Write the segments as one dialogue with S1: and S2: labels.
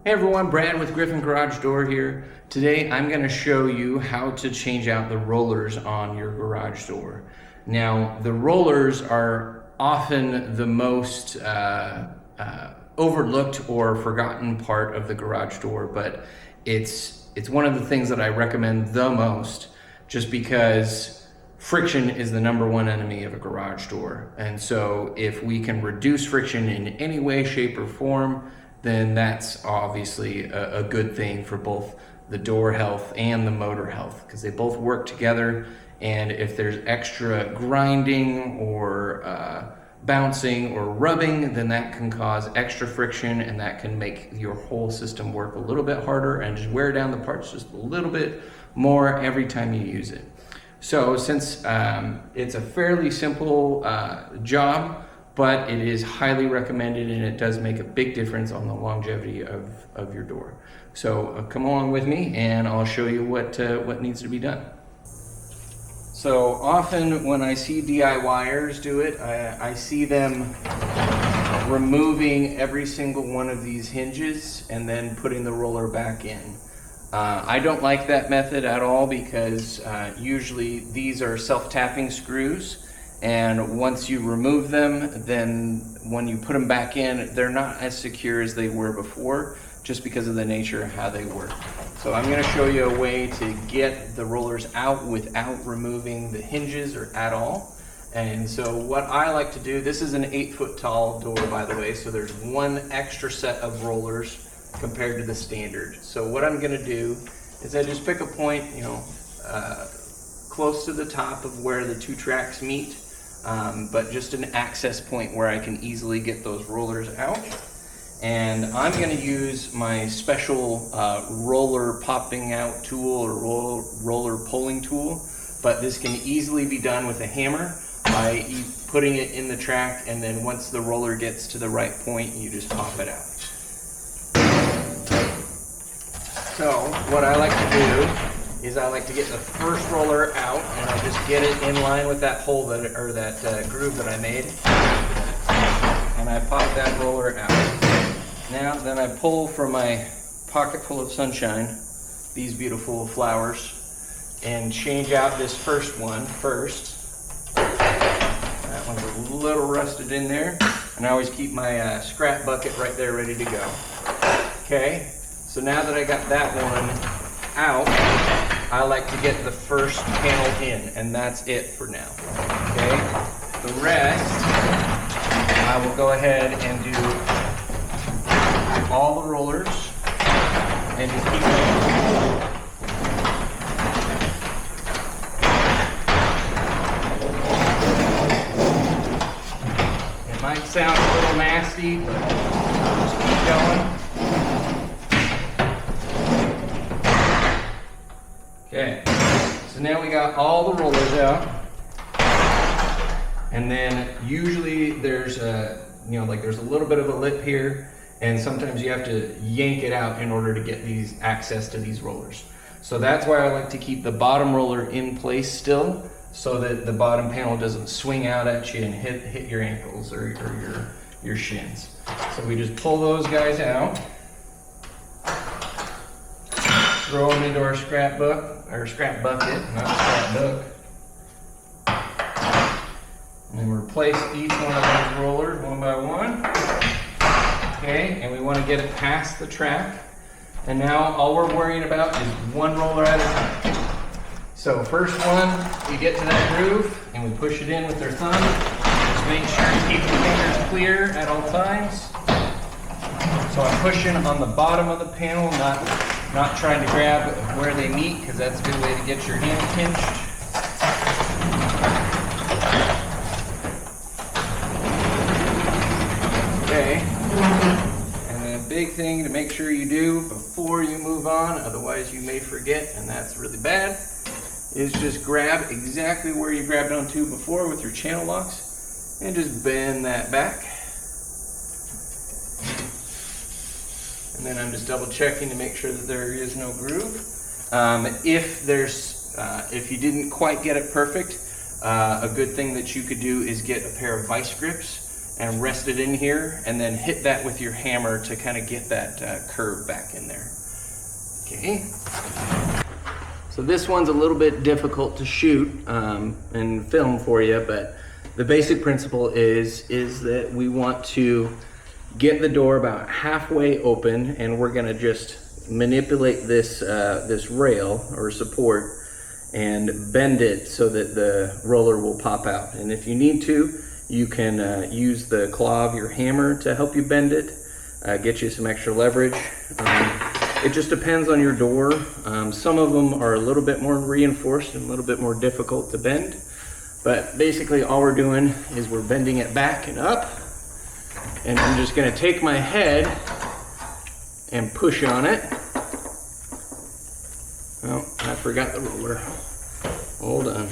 S1: Hey everyone, Brad with Griffin Garage Door here. Today I'm going to show you how to change out the rollers on your garage door. Now, the rollers are often the most overlooked or forgotten part of the garage door, but it's one of the things that I recommend the most, just because friction is the #1 enemy of a garage door. And so if we can reduce friction in any way, shape, or form, then that's obviously a good thing for both the door health and the motor health, because they both work together. And if there's extra grinding or bouncing or rubbing, then that can cause extra friction, and that can make your whole system work a little bit harder and just wear down the parts just a little bit more every time you use it. So since it's a fairly simple job, but it is highly recommended, and it does make a big difference on the longevity of your door. So come along with me and I'll show you what needs to be done. So often when I see DIYers do it, I see them removing every single one of these hinges and then putting the roller back in. I don't like that method at all, because usually these are self-tapping screws. And once you remove them, then when you put them back in, they're not as secure as they were before, just because of the nature of how they work. So I'm going to show you a way to get the rollers out without removing the hinges or at all. And so what I like to do, this is an 8-foot tall door, by the way, so there's one extra set of rollers compared to the standard. So what I'm going to do is I just pick a point, close to the top of where the two tracks meet. But just an access point where I can easily get those rollers out. And I'm going to use my special roller popping out tool or roller pulling tool, but this can easily be done with a hammer by putting it in the track, and then once the roller gets to the right point, you just pop it out. So what I like to do is I like to get the first roller out, and I just get it in line with that hole that groove that I made, and I pop that roller out. Now then I pull from my pocket full of sunshine these beautiful flowers and change out this first one first. That one's a little rusted in there, and I always keep my scrap bucket right there ready to go. Okay, so now that I got that one out, I like to get the first panel in, and that's it for now. Okay, the rest I will go ahead and do all the rollers and just keep going. It might sound a little nasty, but I'll just keep going. Okay, so now we got all the rollers out, and then usually there's there's a little bit of a lip here, and sometimes you have to yank it out in order to get these access to these rollers. So that's why I like to keep the bottom roller in place still, so that the bottom panel doesn't swing out at you and hit your ankles or your shins. So we just pull those guys out, throw them into our scrap bucket, not scrap book. And then replace each one of those rollers one by one. Okay, and we want to get it past the track. And now all we're worrying about is one roller at a time. So first one, we get to that groove and we push it in with our thumb. Just make sure to keep the fingers clear at all times. So I'm pushing on the bottom of the panel, not trying to grab where they meet, because that's a good way to get your hand pinched. Okay, and then a big thing to make sure you do before you move on, otherwise you may forget, and that's really bad, is just grab exactly where you grabbed onto before with your channel locks, and just bend that back. And then I'm just double checking to make sure that there is no groove. If you didn't quite get it perfect, a good thing that you could do is get a pair of vice grips and rest it in here, and then hit that with your hammer to kind of get that curve back in there. Okay. So this one's a little bit difficult to shoot and film for you, but the basic principle is that we want to get the door about halfway open, and we're gonna just manipulate this, this rail or support and bend it so that the roller will pop out. And if you need to, you can use the claw of your hammer to help you bend it, get you some extra leverage. It just depends on your door. Some of them are a little bit more reinforced and a little bit more difficult to bend. But basically all we're doing is we're bending it back and up. And I'm just gonna take my head and push on it. Oh, I forgot the roller. Hold on.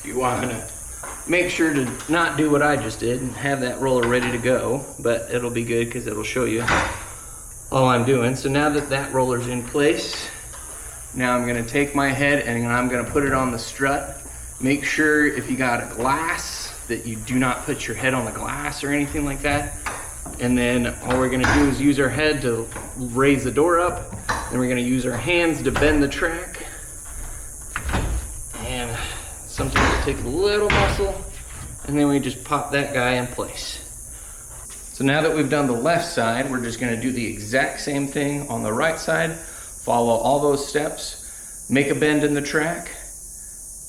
S1: You want to make sure to not do what I just did and have that roller ready to go, but it'll be good because it'll show you all I'm doing. So now that that roller's in place, now I'm going to take my head and I'm going to put it on the strut. Make sure if you got a glass that you do not put your head on the glass or anything like that. And then all we're going to do is use our head to raise the door up, and we're going to use our hands to bend the track. And sometimes it takes a little muscle, and then we just pop that guy in place. So now that we've done the left side, we're just gonna do the exact same thing on the right side. Follow all those steps, make a bend in the track,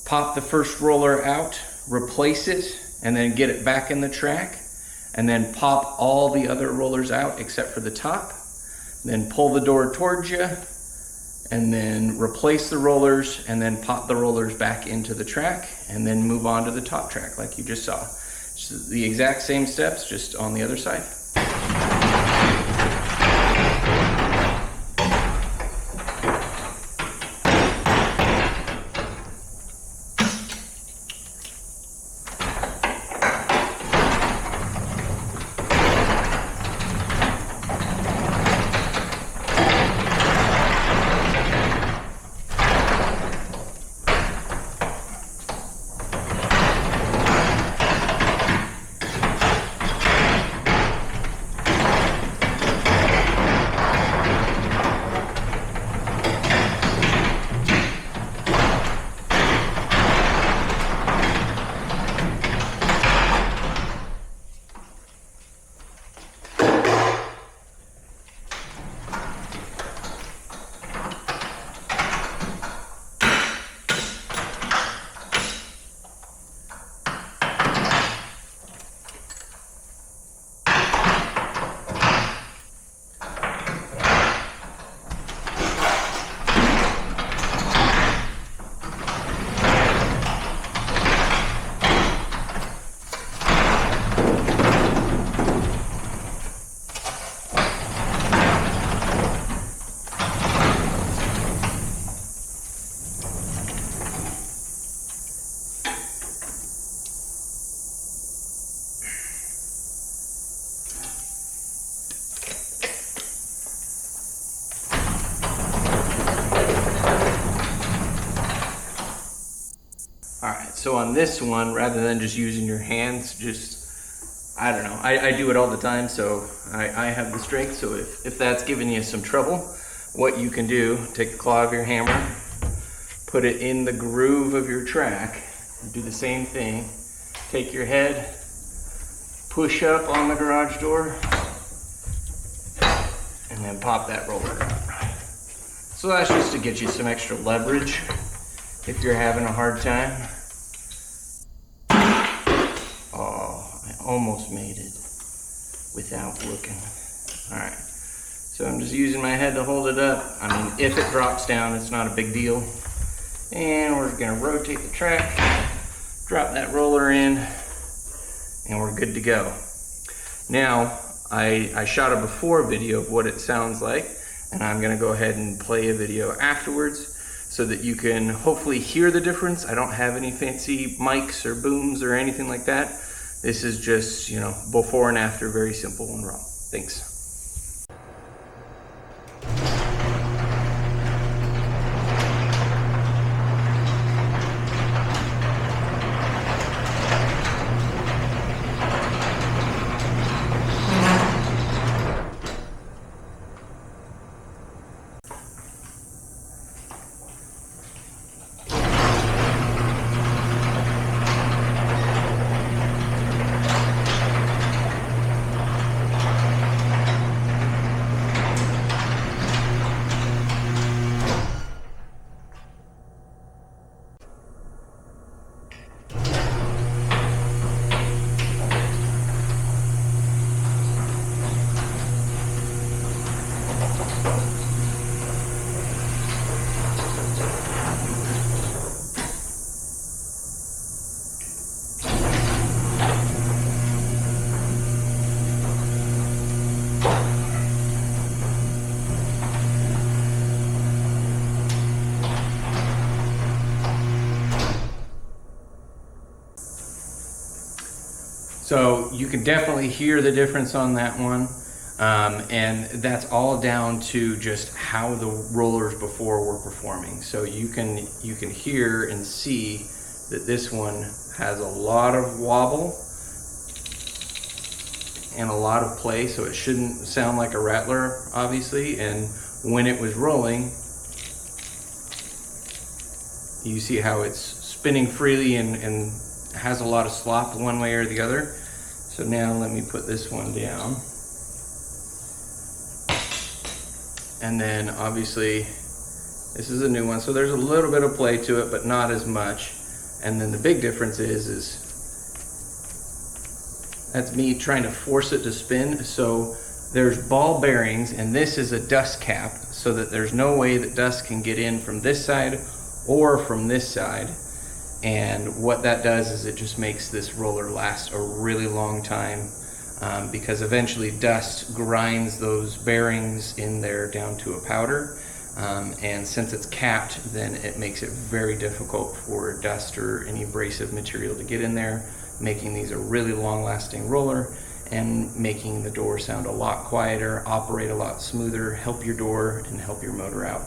S1: pop the first roller out, replace it, and then get it back in the track, and then pop all the other rollers out except for the top. Then pull the door towards you, and then replace the rollers, and then pop the rollers back into the track, and then move on to the top track like you just saw. So the exact same steps, just on the other side. So on this one, rather than just using your hands, I don't know, I do it all the time, so I have the strength. So if that's giving you some trouble, what you can do, take the claw of your hammer, put it in the groove of your track, and do the same thing. Take your head, push up on the garage door, and then pop that roller out. So that's just to get you some extra leverage if you're having a hard time. Almost made it without looking. All right, so I'm just using my head to hold it up. I mean, if it drops down, it's not a big deal. And we're gonna rotate the track, drop that roller in, and we're good to go. Now, I shot a before video of what it sounds like, and I'm gonna go ahead and play a video afterwards so that you can hopefully hear the difference. I don't have any fancy mics or booms or anything like that. This is just, you know, before and after, very simple and raw. Thanks. So you can definitely hear the difference on that one. And that's all down to just how the rollers before were performing. So you can hear and see that this one has a lot of wobble and a lot of play, so it shouldn't sound like a rattler, obviously. And when it was rolling, you see how it's spinning freely and has a lot of slop one way or the other. So now let me put this one down. And then obviously this is a new one, so there's a little bit of play to it, but not as much. And then the big difference is that's me trying to force it to spin. So there's ball bearings, and this is a dust cap, so that there's no way that dust can get in from this side or from this side. And what that does is it just makes this roller last a really long time, because eventually dust grinds those bearings in there down to a powder. And since it's capped, then it makes it very difficult for dust or any abrasive material to get in there, making these a really long-lasting roller and making the door sound a lot quieter, operate a lot smoother, help your door and help your motor out.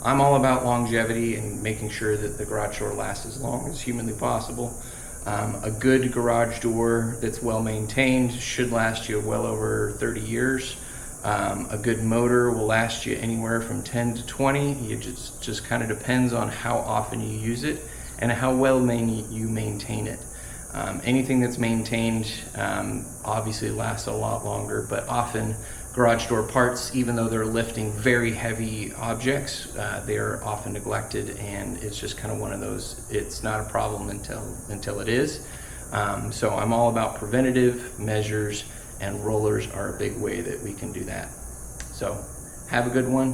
S1: I'm all about longevity and making sure that the garage door lasts as long as humanly possible. A good garage door that's well maintained should last you well over 30 years. A good motor will last you anywhere from 10 to 20. It just kind of depends on how often you use it and how well you maintain it. Anything that's maintained obviously lasts a lot longer, but often garage door parts, even though they're lifting very heavy objects, they're often neglected, and it's just kind of one of those, it's not a problem until it is. So I'm all about preventative measures, and rollers are a big way that we can do that. So have a good one.